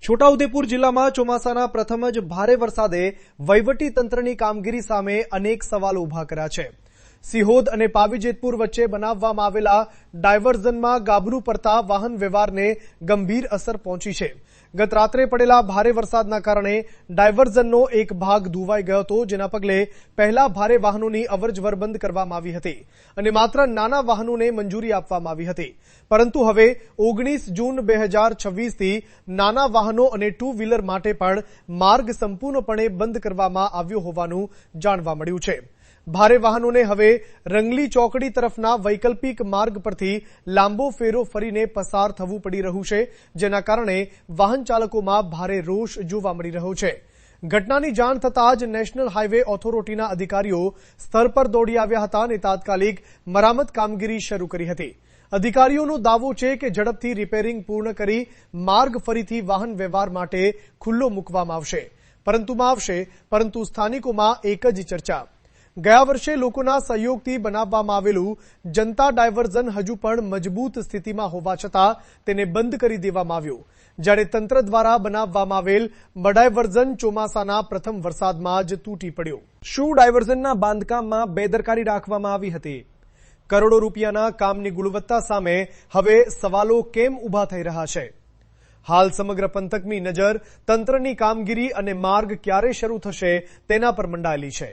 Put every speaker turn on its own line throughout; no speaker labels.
છોટાઉદેપુર જિલ્લામાં ચોમાસાના પ્રથમ જ ભારે વરસાદે વહીવટી તંત્રની કામગીરી સામે અનેક સવાલો ઉભા કર્યા છે। સિહોદ અને પાવીજેતપુર વચ્ચે બનાવવામાં આવેલા ડાયવર્ઝનમાં ગાબડું પડતા વાહન વ્યવહારને ગંભીર અસર પહોંચી છે। ગત રાત્રે પડેલા ભારે વરસાદના કારણે ડાયવર્ઝનનો એક ભાગ ધોવાઈ ગયો હતો, જેના પગલે પહેલા ભારે વાહનોની અવરજવર બંધ કરવામાં આવી હતી અને માત્ર નાના વાહનોને મંજૂરી આપવામાં આવી હતી, પરંતુ હવે 19 જૂન 2026થી નાના વાહનો અને ટુ વ્હીલર માટે પણ માર્ગ સંપૂર્ણપણે બંધ કરવામાં આવ્યો હોવાનું જાણવા મળ્યું છે। ભારે વાહનોને હવે રંગલી ચોકડી તરફના વૈકલ્પિક માર્ગ પરથી લાંબો ફેરો ફરીને પસાર થવું પડી રહ્યું છે, જેના કારણે વાહન ચાલકોમાં ભારે રોષ જોવા મળી રહ્યો છે। ઘટનાની જાણ થતાં જ નેશનલ હાઈવે ઓથોરિટીના અધિકારીઓ સ્થળ પર દોડી આવ્યા હતા અને તાત્કાલિક મરામત કામગીરી શરૂ કરી હતી। અધિકારીઓનો દાવો છે કે ઝડપથી રિપેરિંગ પૂર્ણ કરી માર્ગ ફરીથી વાહન વ્યવહાર માટે ખુલ્લો મૂકવામાં આવશે, પરંતુ સ્થાનિકોમાં એક જ ચર્ચા। ગયા વર્ષે લોકોના સહયોગથી બનાવવામાં આવેલું જનતા ડાયવર્ઝન હજુ પણ મજબૂત સ્થિતિમાં હોવા છતાં તેને બંધ કરી દેવામાં આવ્યું, જ્યારે તંત્ર દ્વારા બનાવવામાં આવેલ ડાયવર્ઝન ચોમાસાના પ્રથમ વરસાદમાં જ તૂટી પડ્યો। શું ડાયવર્ઝનના બાંધકામમાં બેદરકારી રાખવામાં આવી હતી? કરોડો રૂપિયાના કામની ગુણવત્તા સામે હવે સવાલો કેમ ઉભા થઈ રહ્યા છે? હાલ સમગ્ર પંથકની નજર તંત્રની કામગીરી અને માર્ગ ક્યારે શરૂ થશે તેના પર મંડાયેલી છે।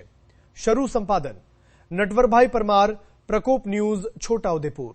શરૂ સંપાદન નટવરભાઈ પરમાર, પ્રકોપ ન્યૂઝ, છોટાઉદેપુર।